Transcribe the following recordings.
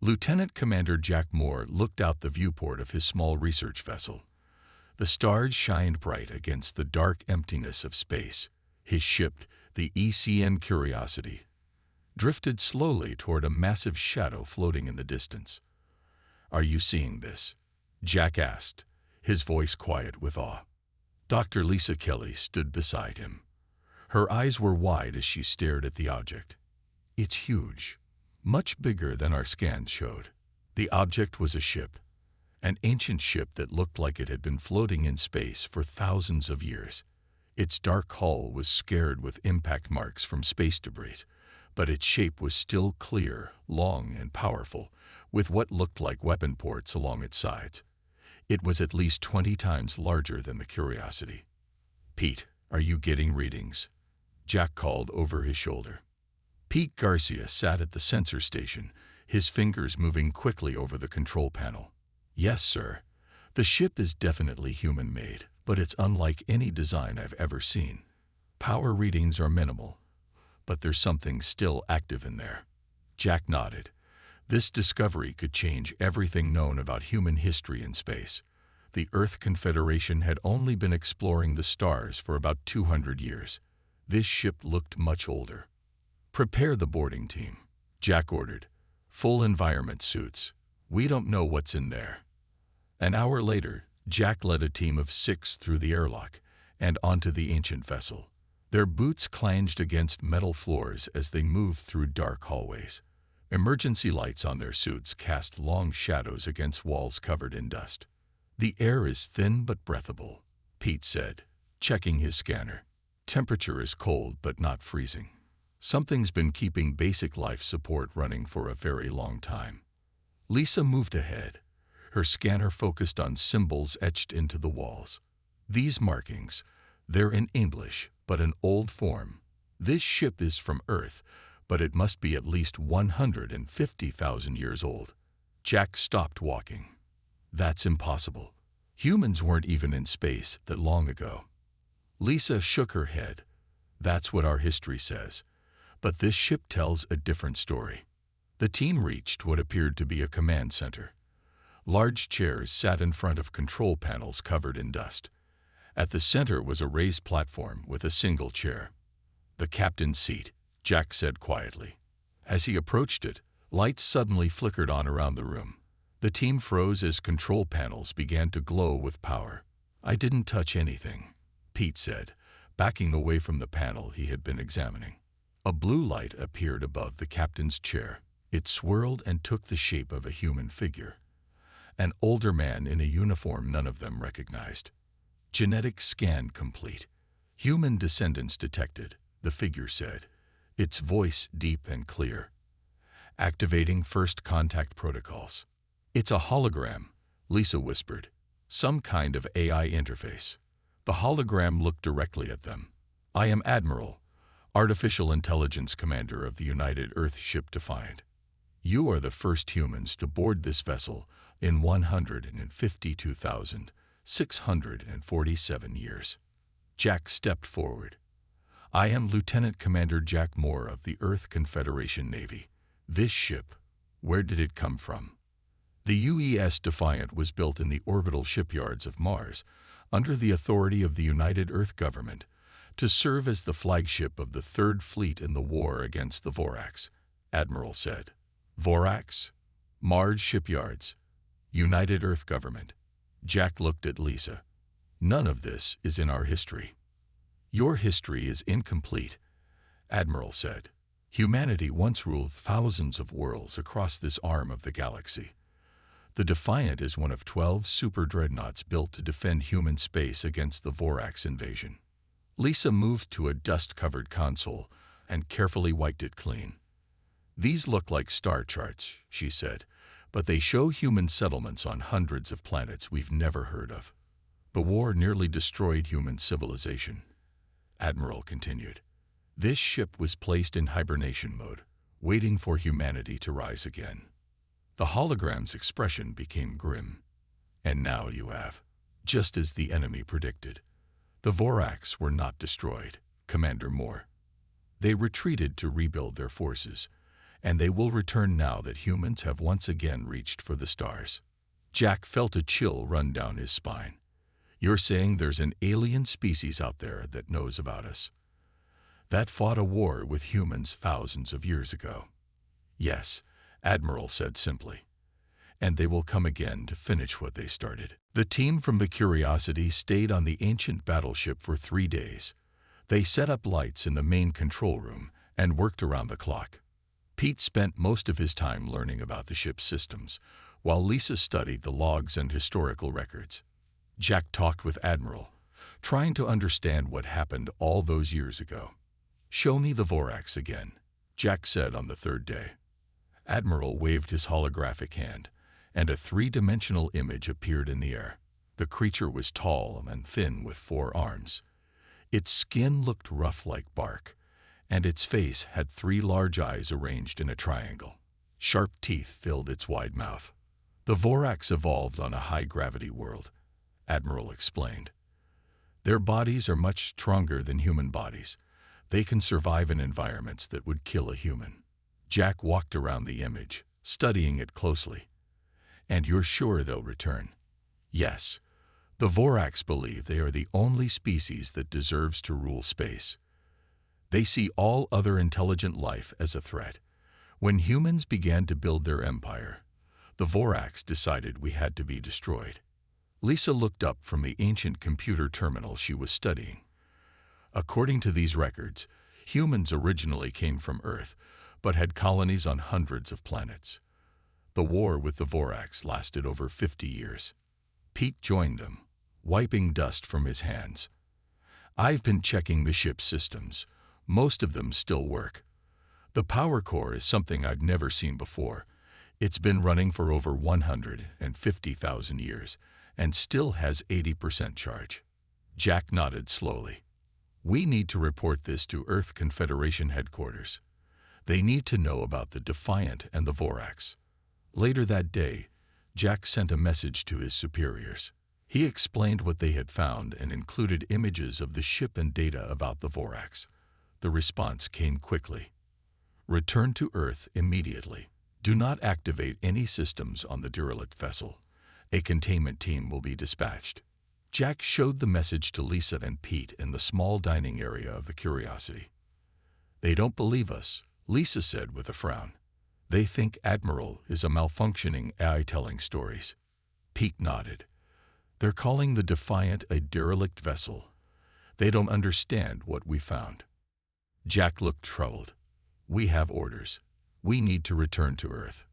Lieutenant Commander Jack Moore looked out the viewport of his small research vessel. The stars shined bright against the dark emptiness of space. His ship, the ECN Curiosity, drifted slowly toward a massive shadow floating in the distance. "Are you seeing this?" Jack asked, his voice quiet with awe. Dr. Lisa Kelly stood beside him. Her eyes were wide as she stared at the object. "It's huge, much bigger than our scans showed." The object was a ship, an ancient ship that looked like it had been floating in space for thousands of years. Its dark hull was scarred with impact marks from space debris, but its shape was still clear, long, and powerful, with what looked like weapon ports along its sides. It was at least 20 times larger than the Curiosity. "Pete, are you getting readings?" Jack called over his shoulder. Pete Garcia sat at the sensor station, his fingers moving quickly over the control panel. "Yes, sir. The ship is definitely human-made, but it's unlike any design I've ever seen. Power readings are minimal, but there's something still active in there." Jack nodded. This discovery could change everything known about human history in space. The Earth Confederation had only been exploring the stars for about 200 years. This ship looked much older. "Prepare the boarding team," Jack ordered. "Full environment suits. We don't know what's in there." An hour later, Jack led a team of 6 through the airlock and onto the ancient vessel. Their boots clanged against metal floors as they moved through dark hallways. Emergency lights on their suits cast long shadows against walls covered in dust. "The air is thin but breathable," Pete said, checking his scanner. "Temperature is cold but not freezing. Something's been keeping basic life support running for a very long time." Lisa moved ahead. Her scanner focused on symbols etched into the walls. "These markings, they're in English, but an old form. This ship is from Earth, but it must be at least 150,000 years old." Jack stopped walking. "That's impossible. Humans weren't even in space that long ago." Lisa shook her head. "That's what our history says. But this ship tells a different story." The team reached what appeared to be a command center. Large chairs sat in front of control panels covered in dust. At the center was a raised platform with a single chair. "The captain's seat," Jack said quietly. As he approached it, lights suddenly flickered on around the room. The team froze as control panels began to glow with power. "I didn't touch anything," Pete said, backing away from the panel he had been examining. A blue light appeared above the captain's chair. It swirled and took the shape of a human figure. An older man in a uniform none of them recognized. "Genetic scan complete. Human descendants detected," the figure said, its voice deep and clear. "Activating first contact protocols." "It's a hologram," Lisa whispered. "Some kind of AI interface." The hologram looked directly at them. "I am Admiral, Artificial Intelligence Commander of the United Earth Ship Defiant. You are the first humans to board this vessel in 152,647 years." Jack stepped forward. "I am Lieutenant Commander Jack Moore of the Earth Confederation Navy. This ship, where did it come from?" The UES Defiant was built in the orbital shipyards of Mars, under the authority of the United Earth Government, to serve as the flagship of the Third Fleet in the war against the Vorax, Admiral said. "Vorax? Mars Shipyards? United Earth Government?" Jack looked at Lisa. "None of this is in our history." "Your history is incomplete," Admiral said. "Humanity once ruled thousands of worlds across this arm of the galaxy. The Defiant is one of 12 super dreadnoughts built to defend human space against the Vorax invasion." Lisa moved to a dust-covered console and carefully wiped it clean. "These look like star charts," she said, "but they show human settlements on hundreds of planets we've never heard of. The war nearly destroyed human civilization," Admiral continued. "This ship was placed in hibernation mode, waiting for humanity to rise again." The hologram's expression became grim. "And now you have, just as the enemy predicted. The Vorax were not destroyed, Commander Moore. They retreated to rebuild their forces, and they will return now that humans have once again reached for the stars. Jack felt a chill run down his spine. You're saying there's an alien species out there that knows about us? That fought a war with humans thousands of years ago? Yes, Admiral said simply. And they will come again to finish what they started. The team from the Curiosity stayed on the ancient battleship for 3 days. They set up lights in the main control room and worked around the clock. Pete spent most of his time learning about the ship's systems, while Lisa studied the logs and historical records. Jack talked with Admiral, trying to understand what happened all those years ago. "Show me the Vorax again," Jack said on the 3rd day. Admiral waved his holographic hand, and a 3-dimensional image appeared in the air. The creature was tall and thin with 4 arms. Its skin looked rough like bark, and its face had 3 large eyes arranged in a triangle. Sharp teeth filled its wide mouth. The Vorax evolved on a high-gravity world, Admiral explained. Their bodies are much stronger than human bodies. They can survive in environments that would kill a human. Jack walked around the image, studying it closely. "And you're sure they'll return?" "Yes. The Vorax believe they are the only species that deserves to rule space. They see all other intelligent life as a threat. When humans began to build their empire, the Vorax decided we had to be destroyed." Lisa looked up from the ancient computer terminal she was studying. According to these records, humans originally came from Earth, but had colonies on hundreds of planets. The war with the Vorax lasted over 50 years. Pete joined them, wiping dust from his hands. "I've been checking the ship's systems. Most of them still work. The power core is something I've never seen before. It's been running for over 150,000 years and still has 80% charge." Jack nodded slowly. "We need to report this to Earth Confederation headquarters. They need to know about the Defiant and the Vorax." Later that day, Jack sent a message to his superiors. He explained what they had found and included images of the ship and data about the Vorax. The response came quickly. "Return to Earth immediately. Do not activate any systems on the derelict vessel. A containment team will be dispatched." Jack showed the message to Lisa and Pete in the small dining area of the Curiosity. "They don't believe us," Lisa said with a frown. "They think Admiral is a malfunctioning AI telling stories." Pete nodded. "They're calling the Defiant a derelict vessel. They don't understand what we found." Jack looked troubled. "We have orders. We need to return to Earth."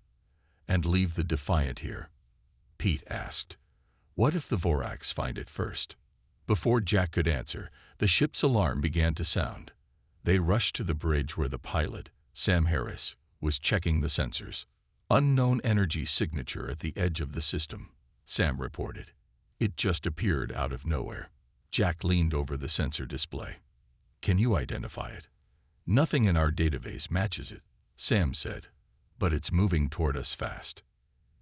"And leave the Defiant here?" Pete asked. "What if the Vorax find it first?" Before Jack could answer, the ship's alarm began to sound. They rushed to the bridge where the pilot, Sam Harris, was checking the sensors. "Unknown energy signature at the edge of the system," Sam reported. "It just appeared out of nowhere." Jack leaned over the sensor display. "Can you identify it?" "Nothing in our database matches it," Sam said, "but it's moving toward us fast."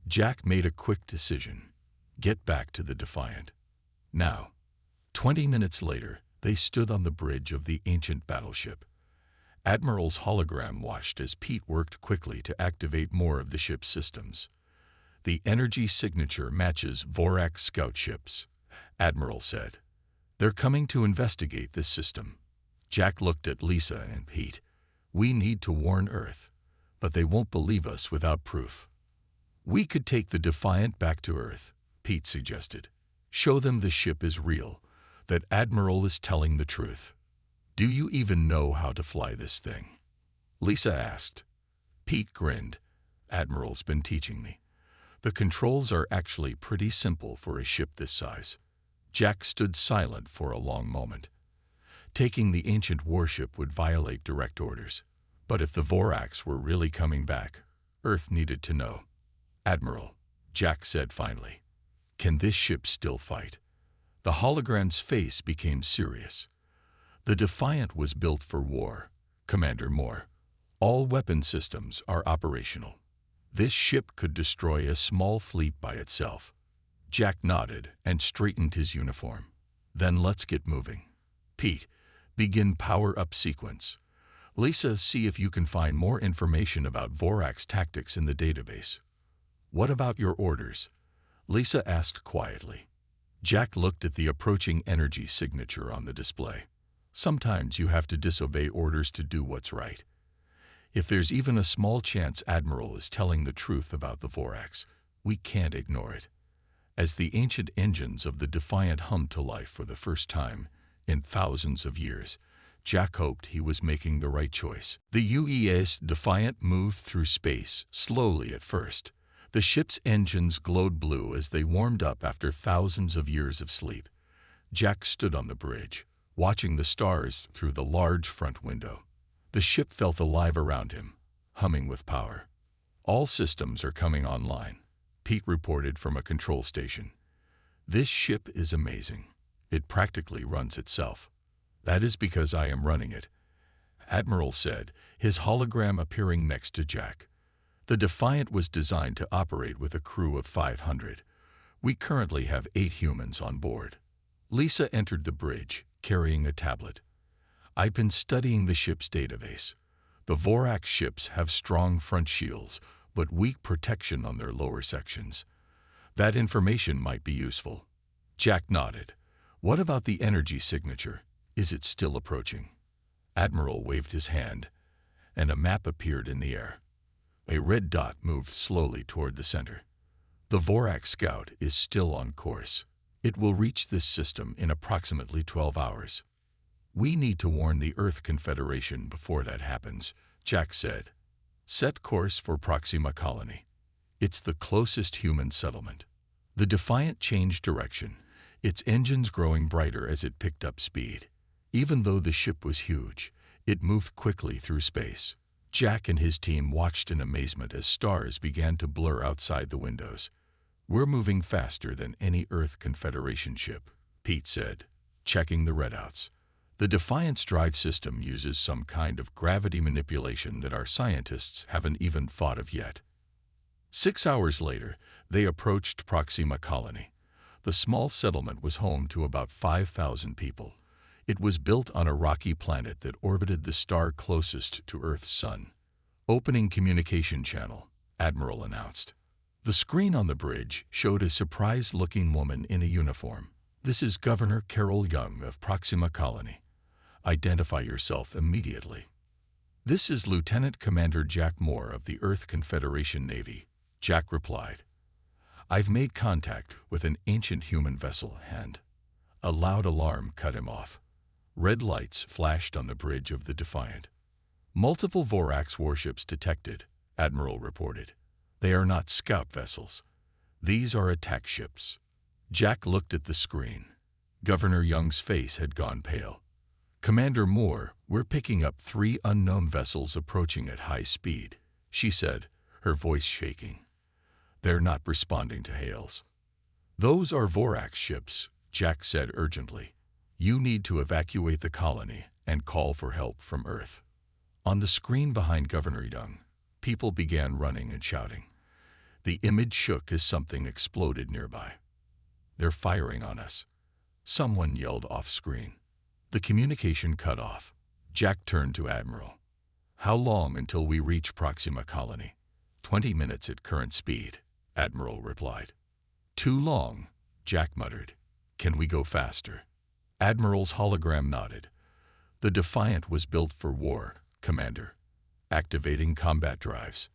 Jack made a quick decision. Get back to the Defiant. Now. 20 minutes later, they stood on the bridge of the ancient battleship. Admiral's hologram watched as Pete worked quickly to activate more of the ship's systems. "The energy signature matches Vorax scout ships," Admiral said. "They're coming to investigate this system." Jack looked at Lisa and Pete. "We need to warn Earth, but they won't believe us without proof." "We could take the Defiant back to Earth," Pete suggested. "Show them the ship is real, that Admiral is telling the truth." "Do you even know how to fly this thing?" Lisa asked. Pete grinned. "Admiral's been teaching me. The controls are actually pretty simple for a ship this size." Jack stood silent for a long moment. Taking the ancient warship would violate direct orders. But if the Vorax were really coming back, Earth needed to know. "Admiral," Jack said finally, "can this ship still fight?" The hologram's face became serious. "The Defiant was built for war, Commander Moore. All weapon systems are operational. This ship could destroy a small fleet by itself." Jack nodded and straightened his uniform. "Then let's get moving. Pete, begin power-up sequence. Lisa, see if you can find more information about Vorax tactics in the database. What about your orders? Lisa asked quietly. Jack looked at the approaching energy signature on the display. Sometimes you have to disobey orders to do what's right. If there's even a small chance Admiral is telling the truth about the Vorax, we can't ignore it. As the ancient engines of the Defiant hummed to life for the first time in thousands of years, Jack hoped he was making the right choice. The UES Defiant moved through space, slowly at first. The ship's engines glowed blue as they warmed up after thousands of years of sleep. Jack stood on the bridge, watching the stars through the large front window. The ship felt alive around him, humming with power. All systems are coming online, Pete reported from a control station. This ship is amazing. It practically runs itself. That is because I am running it, Admiral said, his hologram appearing next to Jack. The Defiant was designed to operate with a crew of 500. We currently have 8 humans on board. Lisa entered the bridge, carrying a tablet. I've been studying the ship's database. The Vorax ships have strong front shields, but weak protection on their lower sections. That information might be useful. Jack nodded. What about the energy signature? Is it still approaching? Admiral waved his hand, and a map appeared in the air. A red dot moved slowly toward the center. The Vorax Scout is still on course. It will reach this system in approximately 12 hours. We need to warn the Earth Confederation before that happens, Jack said. Set course for Proxima Colony. It's the closest human settlement. The Defiant changed direction, its engines growing brighter as it picked up speed. Even though the ship was huge, it moved quickly through space. Jack and his team watched in amazement as stars began to blur outside the windows. We're moving faster than any Earth Confederation ship, Pete said, checking the readouts. The Defiant's drive system uses some kind of gravity manipulation that our scientists haven't even thought of yet. 6 hours later, they approached Proxima Colony. The small settlement was home to about 5,000 people. It was built on a rocky planet that orbited the star closest to Earth's sun. Opening communication channel, Admiral announced. The screen on the bridge showed a surprised-looking woman in a uniform. This is Governor Carol Young of Proxima Colony. Identify yourself immediately. This is Lieutenant Commander Jack Moore of the Earth Confederation Navy, Jack replied. I've made contact with an ancient human vessel, and a loud alarm cut him off. Red lights flashed on the bridge of the Defiant. Multiple Vorax warships detected, Admiral reported. They are not scout vessels. These are attack ships. Jack looked at the screen. Governor Young's face had gone pale. Commander Moore, we're picking up 3 unknown vessels approaching at high speed, she said, her voice shaking. They're not responding to hails. Those are Vorax ships, Jack said urgently. You need to evacuate the colony and call for help from Earth. On the screen behind Governor Young, people began running and shouting. The image shook as something exploded nearby. They're firing on us, someone yelled off-screen. The communication cut off. Jack turned to Admiral. How long until we reach Proxima Colony? 20 minutes at current speed, Admiral replied. Too long, Jack muttered. Can we go faster? Admiral's hologram nodded. The Defiant was built for war, Commander. Activating combat drives.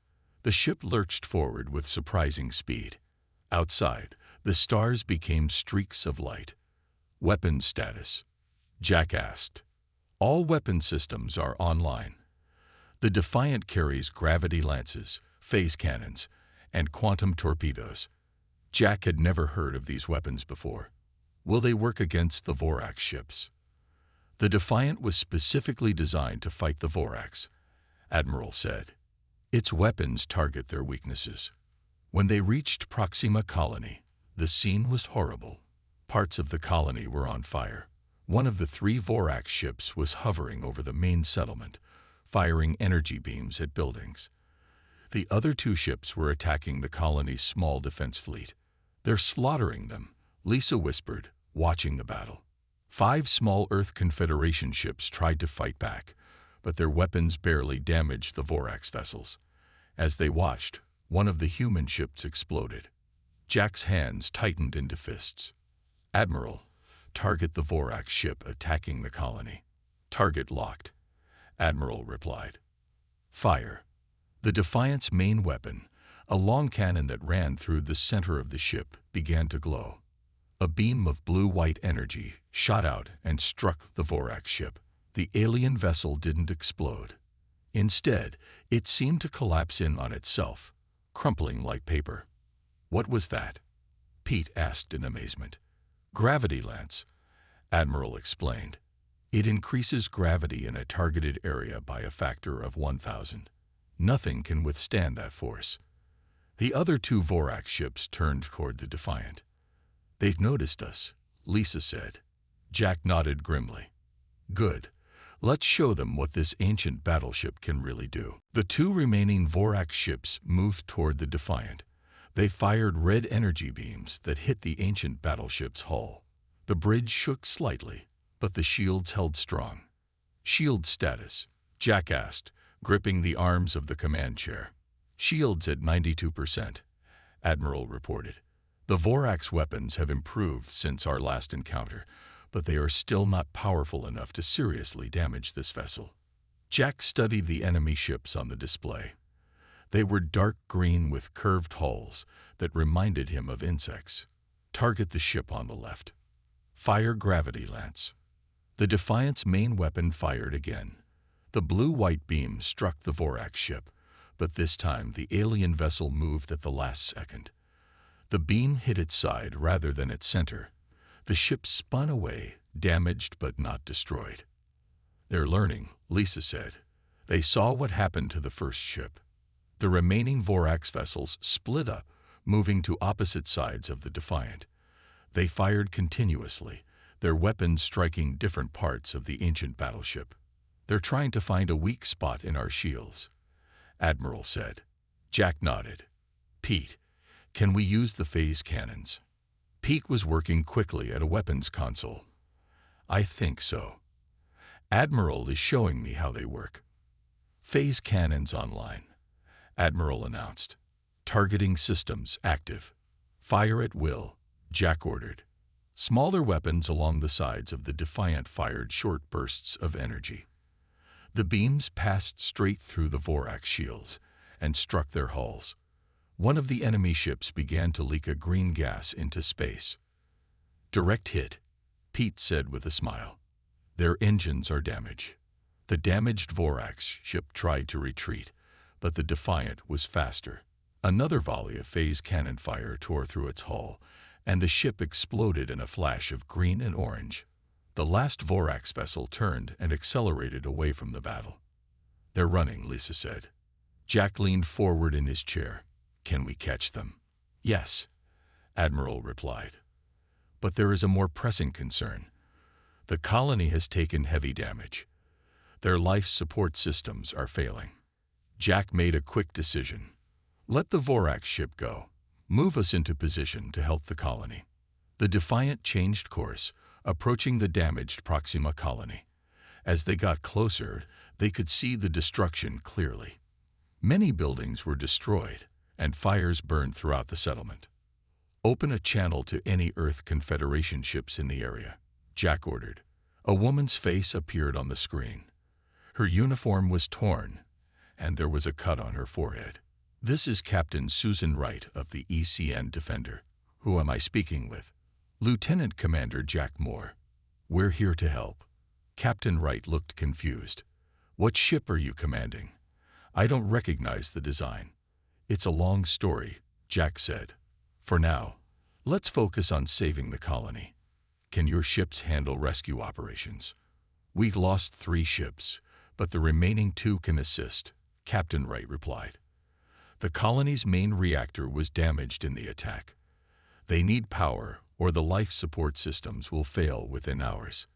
The ship lurched forward with surprising speed. Outside, the stars became streaks of light. Weapons status, Jack asked. All weapon systems are online. The Defiant carries gravity lances, phase cannons, and quantum torpedoes. Jack had never heard of these weapons before. Will they work against the Vorax ships? The Defiant was specifically designed to fight the Vorax, Admiral said. Its weapons target their weaknesses. When they reached Proxima Colony, the scene was horrible. Parts of the colony were on fire. One of the 3 Vorax ships was hovering over the main settlement, firing energy beams at buildings. The other 2 ships were attacking the colony's small defense fleet. They're slaughtering them, Lisa whispered, watching the battle. 5 small Earth Confederation ships tried to fight back, but their weapons barely damaged the Vorax vessels. As they watched, one of the human ships exploded. Jack's hands tightened into fists. "Admiral, target the Vorax ship attacking the colony." "Target locked," Admiral replied. "Fire." The Defiant's main weapon, a long cannon that ran through the center of the ship, began to glow. A beam of blue-white energy shot out and struck the Vorax ship. The alien vessel didn't explode. Instead, it seemed to collapse in on itself, crumpling like paper. "What was that?" Pete asked in amazement. "Gravity lance," Admiral explained. "It increases gravity in a targeted area by a factor of 1,000. Nothing can withstand that force." The other two Vorax ships turned toward the Defiant. "They've noticed us," Lisa said. Jack nodded grimly. "Good. Let's show them what this ancient battleship can really do." The two remaining Vorax ships moved toward the Defiant. They fired red energy beams that hit the ancient battleship's hull. The bridge shook slightly, but the shields held strong. "Shield status?" Jack asked, gripping the arms of the command chair. "Shields at 92%, Admiral reported. "The Vorax weapons have improved since our last encounter, but they are still not powerful enough to seriously damage this vessel." Jack studied the enemy ships on the display. They were dark green with curved hulls that reminded him of insects. "Target the ship on the left. Fire gravity lance." The Defiant's main weapon fired again. The blue-white beam struck the Vorax ship, but this time the alien vessel moved at the last second. The beam hit its side rather than its center. The ship spun away, damaged but not destroyed. "They're learning," Lisa said. They saw what happened to the first ship. The remaining Vorax vessels split up, moving to opposite sides of the Defiant. They fired continuously, their weapons striking different parts of the ancient battleship. "They're trying to find a weak spot in our shields," Admiral said. Jack nodded. "Pete, can we use the phase cannons?" Pete was working quickly at a weapons console. "I think so. Admiral is showing me how they work." "Phase cannons online," Admiral announced. "Targeting systems active. Fire at will," Jack ordered. Smaller weapons along the sides of the Defiant fired short bursts of energy. The beams passed straight through the Vorax shields and struck their hulls. One of the enemy ships began to leak a green gas into space. "Direct hit," Pete said with a smile. "Their engines are damaged." The damaged Vorax ship tried to retreat, but the Defiant was faster. Another volley of phase cannon fire tore through its hull, and the ship exploded in a flash of green and orange. The last Vorax vessel turned and accelerated away from the battle. "They're running," Lisa said. Jack leaned forward in his chair. "Can we catch them?" "Yes," Admiral replied. "But there is a more pressing concern. The colony has taken heavy damage. Their life support systems are failing." Jack made a quick decision. "Let the Vorax ship go. Move us into position to help the colony." The Defiant changed course, approaching the damaged Proxima colony. As they got closer, they could see the destruction clearly. Many buildings were destroyed, and fires burned throughout the settlement. "Open a channel to any Earth Confederation ships in the area," Jack ordered. A woman's face appeared on the screen. Her uniform was torn, and there was a cut on her forehead. "This is Captain Susan Wright of the ECN Defender. Who am I speaking with?" "Lieutenant Commander Jack Moore. We're here to help." Captain Wright looked confused. "What ship are you commanding? I don't recognize the design." "It's a long story," Jack said. "For now, let's focus on saving the colony. Can your ships handle rescue operations?" "We've lost 3 ships, but the remaining 2 can assist," Captain Wright replied. "The colony's main reactor was damaged in the attack. They need power, or the life support systems will fail within hours."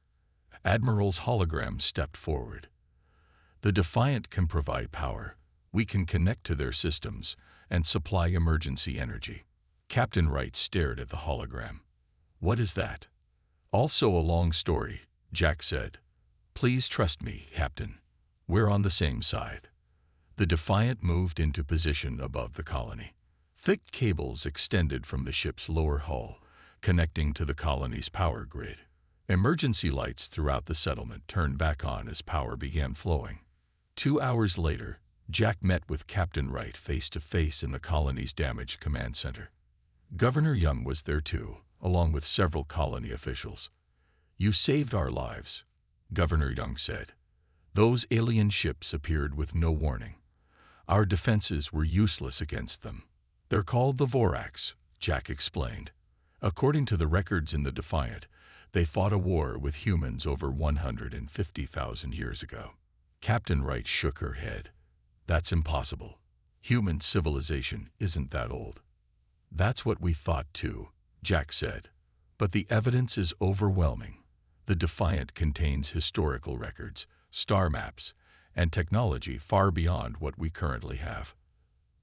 Admiral's hologram stepped forward. "The Defiant can provide power. We can connect to their systems and supply emergency energy." Captain Wright stared at the hologram. "What is that?" "Also a long story," Jack said. "Please trust me, Captain." We're on the same side. The Defiant moved into position above the colony. Thick cables extended from the ship's lower hull, connecting to the colony's power grid. Emergency lights throughout the settlement turned back on as power began flowing. 2 hours later, Jack met with Captain Wright face-to-face in the colony's damaged command center. Governor Young was there too, along with several colony officials. "You saved our lives," Governor Young said. "Those alien ships appeared with no warning. Our defenses were useless against them." "They're called the Vorax," Jack explained. "According to the records in the Defiant, they fought a war with humans over 150,000 years ago." Captain Wright shook her head. "That's impossible. Human civilization isn't that old." "That's what we thought too," Jack said. "But the evidence is overwhelming. The Defiant contains historical records, star maps, and technology far beyond what we currently have."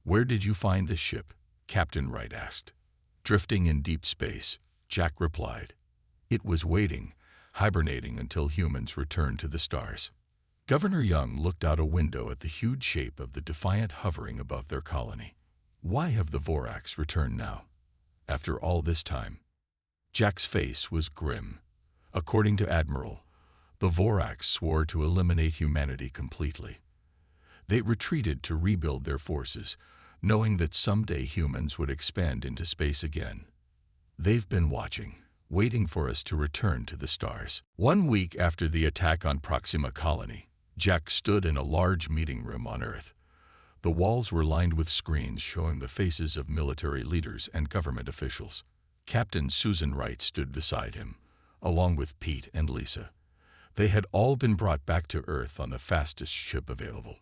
"Where did you find this ship?" Captain Wright asked. "Drifting in deep space," Jack replied. "It was waiting, hibernating until humans returned to the stars." Governor Young looked out a window at the huge shape of the Defiant hovering above their colony. "Why have the Vorax returned now, after all this time?" Jack's face was grim. According to Admiral, the Vorax swore to eliminate humanity completely. They retreated to rebuild their forces, knowing that someday humans would expand into space again. "They've been watching, waiting for us to return to the stars." 1 week after the attack on Proxima Colony, Jack stood in a large meeting room on Earth. The walls were lined with screens showing the faces of military leaders and government officials. Captain Susan Wright stood beside him, along with Pete and Lisa. They had all been brought back to Earth on the fastest ship available.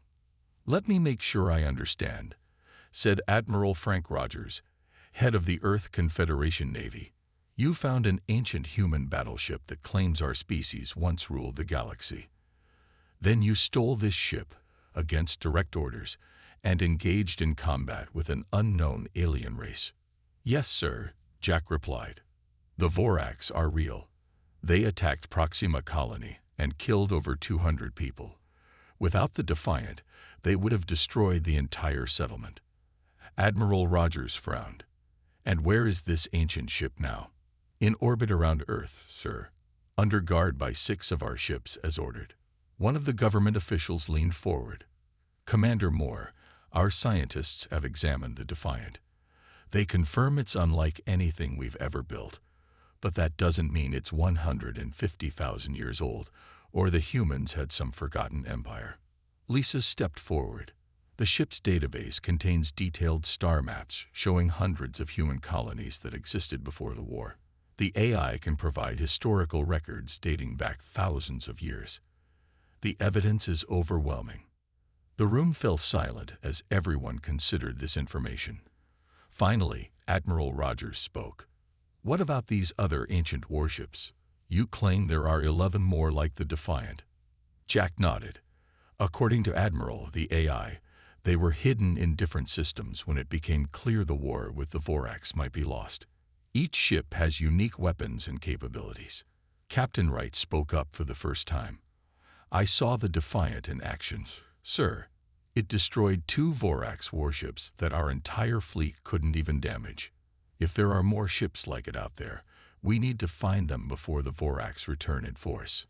"Let me make sure I understand," said Admiral Frank Rogers, head of the Earth Confederation Navy. "You found an ancient human battleship that claims our species once ruled the galaxy. Then you stole this ship, against direct orders, and engaged in combat with an unknown alien race." "Yes, sir," Jack replied. "The Vorax are real. They attacked Proxima Colony and killed over 200 people. Without the Defiant, they would have destroyed the entire settlement." Admiral Rogers frowned. "And where is this ancient ship now?" "In orbit around Earth, sir, under guard by 6 of our ships as ordered." One of the government officials leaned forward. "Commander Moore, our scientists have examined the Defiant. They confirm it's unlike anything we've ever built, but that doesn't mean it's 150,000 years old, or the humans had some forgotten empire." Lisa stepped forward. "The ship's database contains detailed star maps showing hundreds of human colonies that existed before the war. The AI can provide historical records dating back thousands of years. The evidence is overwhelming." The room fell silent as everyone considered this information. Finally, Admiral Rogers spoke. "What about these other ancient warships? You claim there are 11 more like the Defiant." Jack nodded. "According to Admiral, the AI, they were hidden in different systems when it became clear the war with the Vorax might be lost. Each ship has unique weapons and capabilities." Captain Wright spoke up for the first time. "I saw the Defiant in action, sir. It destroyed 2 Vorax warships that our entire fleet couldn't even damage. If there are more ships like it out there, we need to find them before the Vorax return in force."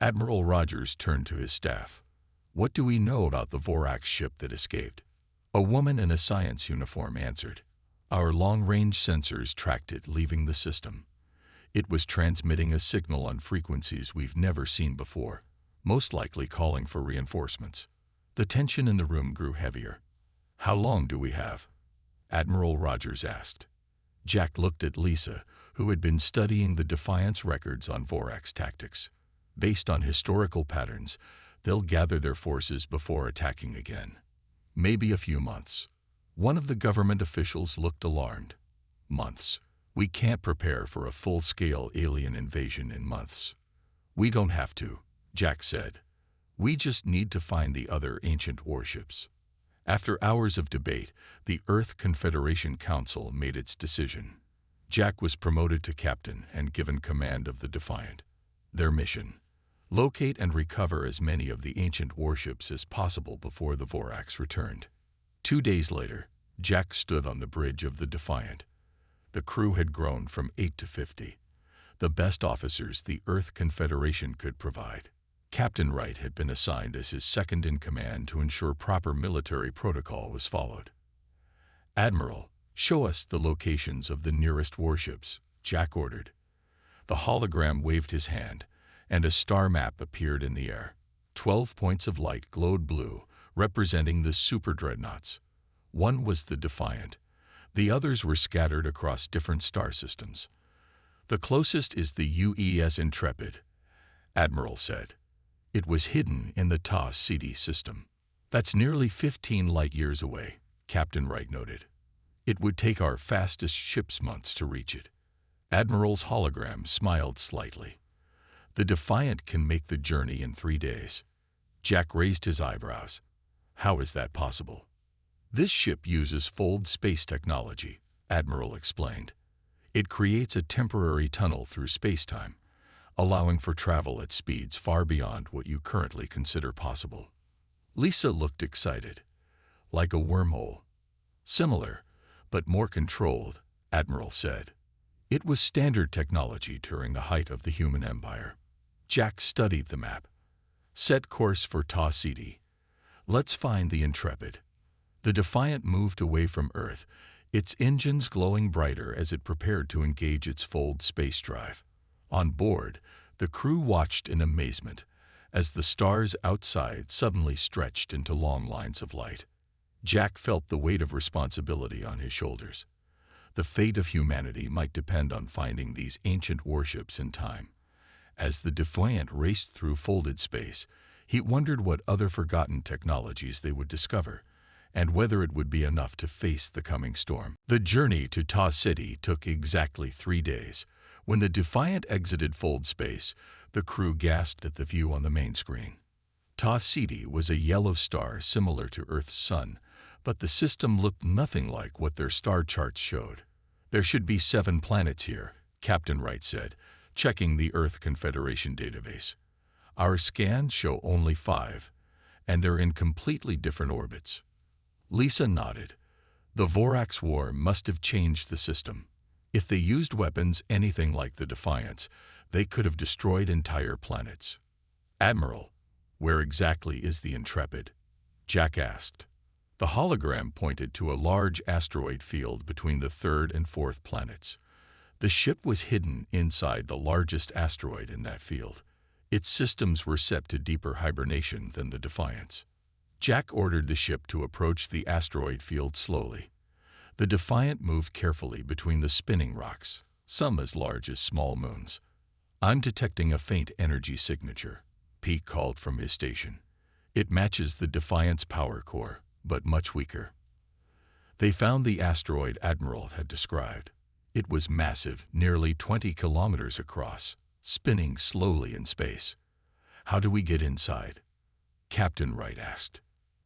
Admiral Rogers turned to his staff. "What do we know about the Vorax ship that escaped?" A woman in a science uniform answered. "Our long-range sensors tracked it leaving the system. It was transmitting a signal on frequencies we've never seen before, most likely calling for reinforcements." The tension in the room grew heavier. "How long do we have?" Admiral Rogers asked. Jack looked at Lisa, who had been studying the Defiant's records on Vorax tactics. "Based on historical patterns, they'll gather their forces before attacking again. Maybe a few months." One of the government officials looked alarmed. "Months? We can't prepare for a full-scale alien invasion in months." "We don't have to," Jack said. "We just need to find the other ancient warships." After hours of debate, the Earth Confederation Council made its decision. Jack was promoted to captain and given command of the Defiant. Their mission: Locate and recover as many of the ancient warships as possible before the Vorax returned. 2 days later, Jack stood on the bridge of the Defiant. The crew had grown from 8 to 50, the best officers the Earth Confederation could provide. Captain Wright had been assigned as his second-in-command to ensure proper military protocol was followed. "Admiral, show us the locations of the nearest warships," Jack ordered. The hologram waved his hand, and a star map appeared in the air. 12 points of light glowed blue, representing the superdreadnoughts. One was the Defiant. The others were scattered across different star systems. "The closest is the UES Intrepid," Admiral said. "It was hidden in the Ta Ceti system." "That's nearly 15 light-years away," Captain Wright noted. "It would take our fastest ships months to reach it." Admiral's hologram smiled slightly. "The Defiant can make the journey in 3 days." Jack raised his eyebrows. "How is that possible?" "This ship uses fold space technology," Admiral explained. "It creates a temporary tunnel through space-time, allowing for travel at speeds far beyond what you currently consider possible." Lisa looked excited. "Like a wormhole." "Similar, but more controlled," Admiral said. "It was standard technology during the height of the human empire." Jack studied the map. "Set course for Ta Ceti. Let's find the Intrepid." The Defiant moved away from Earth, its engines glowing brighter as it prepared to engage its fold space drive. On board, the crew watched in amazement as the stars outside suddenly stretched into long lines of light. Jack felt the weight of responsibility on his shoulders. The fate of humanity might depend on finding these ancient warships in time. As the Defiant raced through folded space, he wondered what other forgotten technologies they would discover, and whether it would be enough to face the coming storm. The journey to Ta Ceti took exactly 3 days. When the Defiant exited fold space, the crew gasped at the view on the main screen. Ta Ceti was a yellow star similar to Earth's sun, but the system looked nothing like what their star charts showed. "There should be 7 planets here," Captain Wright said, checking the Earth Confederation database. "Our scans show only 5, and they're in completely different orbits." Lisa nodded. "The Vorax War must have changed the system. If they used weapons anything like the Defiants, they could have destroyed entire planets." "Admiral, where exactly is the Intrepid?" Jack asked. The hologram pointed to a large asteroid field between the 3rd and 4th planets. The ship was hidden inside the largest asteroid in that field. Its systems were set to deeper hibernation than the Defiant's. Jack ordered the ship to approach the asteroid field slowly. The Defiant moved carefully between the spinning rocks, some as large as small moons. "I'm detecting a faint energy signature," Pete called from his station. "It matches the Defiant's power core, but much weaker." They found the asteroid Admiral had described. It was massive, nearly 20 kilometers across, spinning slowly in space. "How do we get inside?" Captain Wright asked.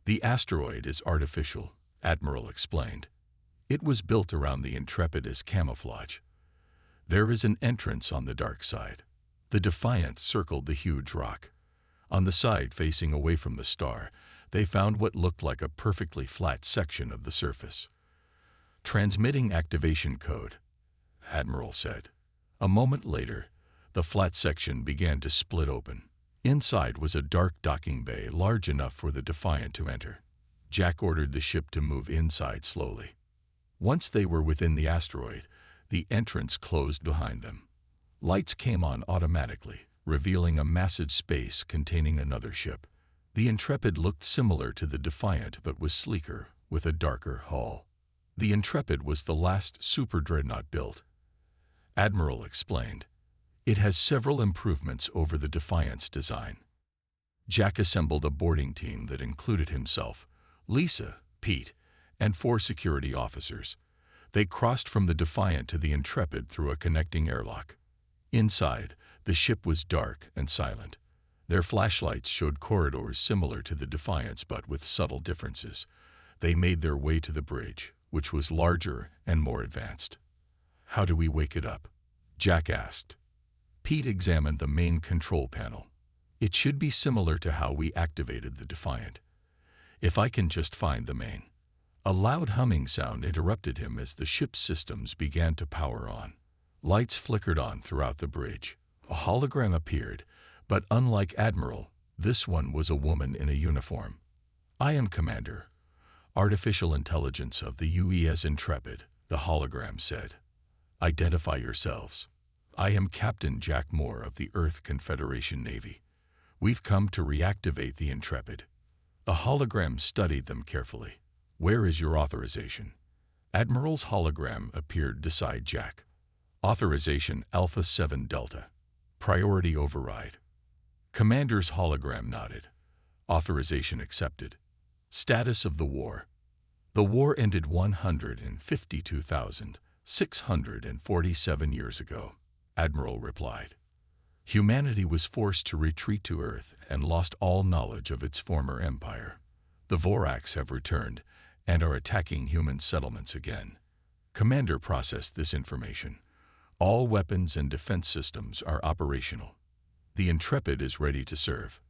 "The asteroid is artificial," Admiral explained. "It was built around the Intrepid as camouflage. There is an entrance on the dark side." The Defiant circled the huge rock. On the side facing away from the star, they found what looked like a perfectly flat section of the surface. "Transmitting activation code," Admiral said. A moment later, the flat section began to split open. Inside was a dark docking bay large enough for the Defiant to enter. Jack ordered the ship to move inside slowly. Once they were within the asteroid, the entrance closed behind them. Lights came on automatically, revealing a massive space containing another ship. The Intrepid looked similar to the Defiant but was sleeker, with a darker hull. The Intrepid was the last super-dreadnought built, Admiral explained. "It has several improvements over the Defiant's design." Jack assembled a boarding team that included himself, Lisa, Pete, and 4 security officers. They crossed from the Defiant to the Intrepid through a connecting airlock. Inside, the ship was dark and silent. Their flashlights showed corridors similar to the Defiant's but with subtle differences. They made their way to the bridge, which was larger and more advanced. "How do we wake it up?" Jack asked. Pete examined the main control panel. It should be similar to how we activated the Defiant. If I can just find the main. A loud humming sound interrupted him as the ship's systems began to power on. Lights flickered on throughout the bridge. A hologram appeared, but unlike Admiral, this one was a woman in a uniform. "I am Commander, Artificial Intelligence of the UES Intrepid," the hologram said. "Identify yourselves. I am Captain Jack Moore of the Earth Confederation Navy. We've come to reactivate the Intrepid." The hologram studied them carefully. "Where is your authorization?" Admiral's hologram appeared beside Jack. "Authorization Alpha 7 Delta. Priority override." Commander's hologram nodded. "Authorization accepted. Status of the war." "The war ended 152,647 years ago," Admiral replied. "Humanity was forced to retreat to Earth and lost all knowledge of its former empire. The Vorax have returned and are attacking human settlements again." Commander processed this information. "All weapons and defense systems are operational. The Intrepid is ready to serve."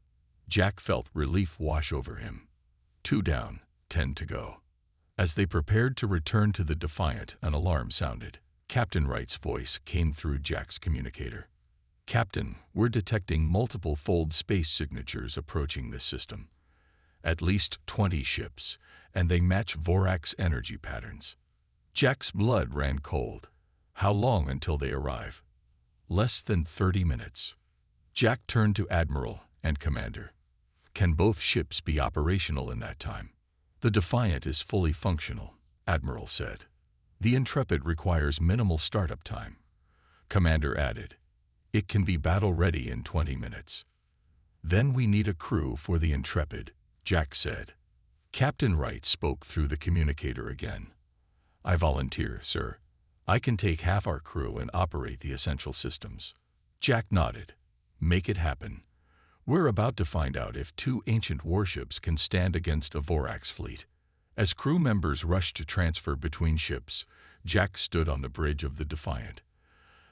Jack felt relief wash over him. 2 down, 10 to go. As they prepared to return to the Defiant, an alarm sounded. Captain Wright's voice came through Jack's communicator. "Captain, we're detecting multiple fold space signatures approaching this system. At least 20 ships, and they match Vorax energy patterns." Jack's blood ran cold. "How long until they arrive?" "Less than 30 minutes. Jack turned to Admiral and Commander. "Can both ships be operational in that time?" "The Defiant is fully functional," Admiral said. "The Intrepid requires minimal startup time." Commander added, "It can be battle-ready in 20 minutes. "Then we need a crew for the Intrepid," Jack said. Captain Wright spoke through the communicator again. "I volunteer, sir. I can take half our crew and operate the essential systems." Jack nodded. "Make it happen. We're about to find out if 2 ancient warships can stand against a Vorax fleet." As crew members rushed to transfer between ships, Jack stood on the bridge of the Defiant.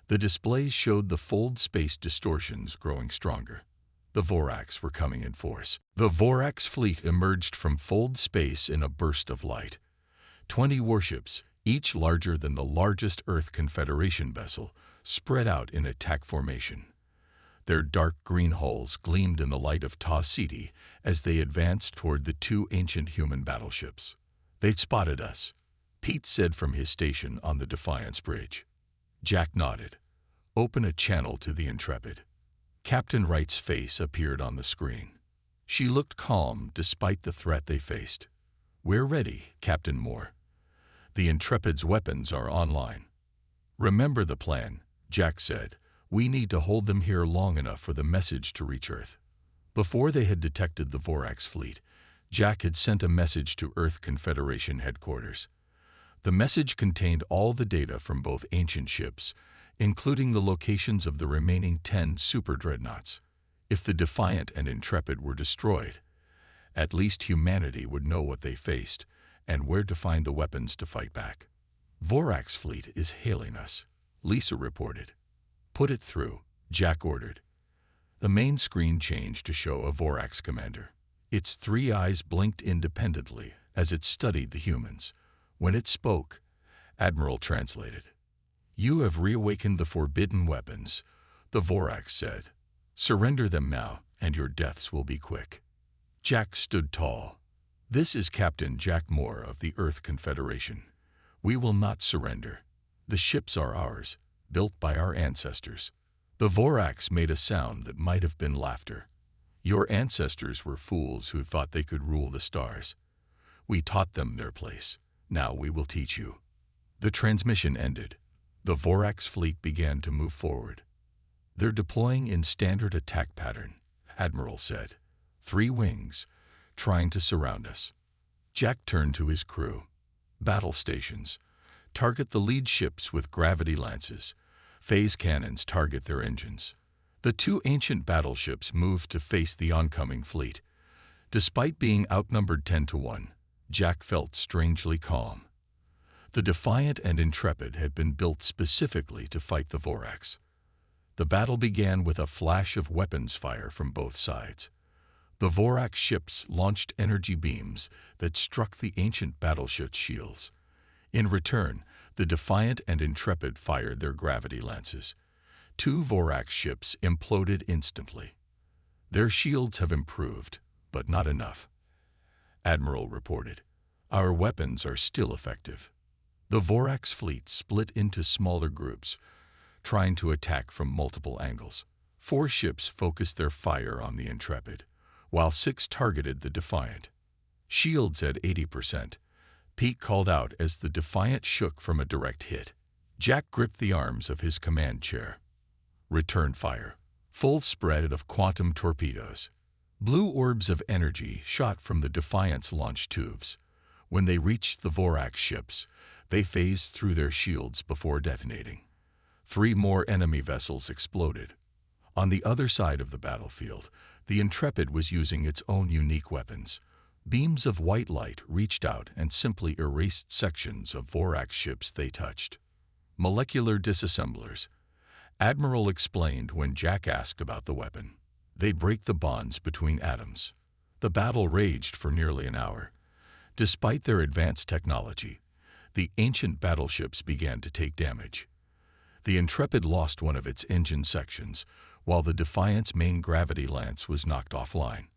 The displays showed the fold space distortions growing stronger. The Vorax were coming in force. The Vorax fleet emerged from fold space in a burst of light. 20 warships, each larger than the largest Earth Confederation vessel, spread out in attack formation. Their dark green hulls gleamed in the light of Tau Ceti as they advanced toward the 2 ancient human battleships. "They'd spotted us," Pete said from his station on the Defiant's bridge. Jack nodded. "Open a channel to the Intrepid." Captain Wright's face appeared on the screen. She looked calm despite the threat they faced. "We're ready, Captain Moore. The Intrepid's weapons are online." "Remember the plan," Jack said. "We need to hold them here long enough for the message to reach Earth." Before they had detected the Vorax fleet, Jack had sent a message to Earth Confederation headquarters. The message contained all the data from both ancient ships, including the locations of the remaining 10 super dreadnoughts. If the Defiant and Intrepid were destroyed, at least humanity would know what they faced and where to find the weapons to fight back. "Vorax fleet is hailing us," Lisa reported. "Put it through," Jack ordered. The main screen changed to show a Vorax commander. Its 3 eyes blinked independently as it studied the humans. When it spoke, Admiral translated. "You have reawakened the forbidden weapons," the Vorax said. "Surrender them now, and your deaths will be quick." Jack stood tall. "This is Captain Jack Moore of the Earth Confederation. We will not surrender. The ships are ours, built by our ancestors." The Vorax made a sound that might have been laughter. "Your ancestors were fools who thought they could rule the stars. We taught them their place. Now we will teach you." The transmission ended. The Vorax fleet began to move forward. "They're deploying in standard attack pattern," Admiral said. 3 wings, trying to surround us." Jack turned to his crew. "Battle stations. Target the lead ships with gravity lances. Phase cannons target their engines." The 2 ancient battleships moved to face the oncoming fleet. Despite being outnumbered 10 to 1, Jack felt strangely calm. The Defiant and Intrepid had been built specifically to fight the Vorax. The battle began with a flash of weapons fire from both sides. The Vorax ships launched energy beams that struck the ancient battleship's shields. In return, the Defiant and Intrepid fired their gravity lances. 2 Vorax ships imploded instantly. Their shields have improved, but not enough, Admiral reported. Our weapons are still effective. The Vorax fleet split into smaller groups, trying to attack from multiple angles. 4 ships focused their fire on the Intrepid, while 6 targeted the Defiant. Shields at 80%, Pete called out as the Defiant shook from a direct hit. Jack gripped the arms of his command chair. Return fire. Full spread of quantum torpedoes. Blue orbs of energy shot from the Defiant's launch tubes. When they reached the Vorax ships, they phased through their shields before detonating. 3 more enemy vessels exploded. On the other side of the battlefield, the Intrepid was using its own unique weapons. Beams of white light reached out and simply erased sections of Vorax ships they touched. Molecular disassemblers, Admiral explained when Jack asked about the weapon. They break the bonds between atoms. The battle raged for nearly an hour. Despite their advanced technology, the ancient battleships began to take damage. The Intrepid lost one of its engine sections, while the Defiant's main gravity lance was knocked offline.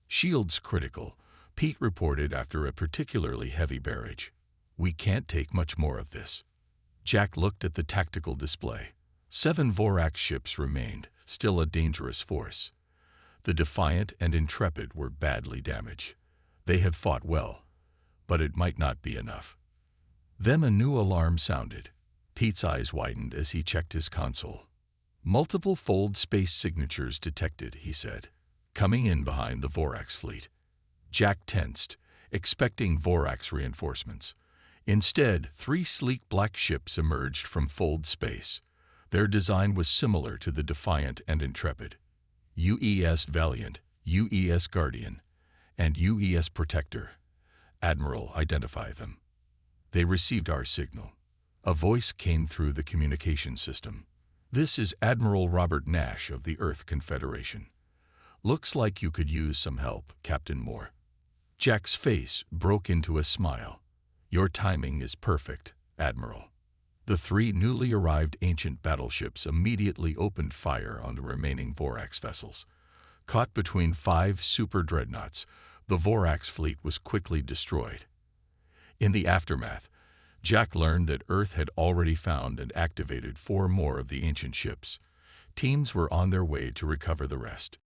Shields critical, Pete reported after a particularly heavy barrage. We can't take much more of this. Jack looked at the tactical display. 7 Vorax ships remained, still a dangerous force. The Defiant and Intrepid were badly damaged. They had fought well, but it might not be enough. Then a new alarm sounded. Pete's eyes widened as he checked his console. Multiple fold space signatures detected, he said, coming in behind the Vorax fleet. Jack tensed, expecting Vorax reinforcements. Instead, 3 sleek black ships emerged from fold space. Their design was similar to the Defiant and Intrepid. UES Valiant, UES Guardian, and UES Protector. Admiral identified them. They received our signal. A voice came through the communication system. This is Admiral Robert Nash of the Earth Confederation. Looks like you could use some help, Captain Moore. Jack's face broke into a smile. Your timing is perfect, Admiral. The 3 newly arrived ancient battleships immediately opened fire on the remaining Vorax vessels. Caught between 5 super dreadnoughts, the Vorax fleet was quickly destroyed. In the aftermath, Jack learned that Earth had already found and activated 4 more of the ancient ships. Teams were on their way to recover the rest.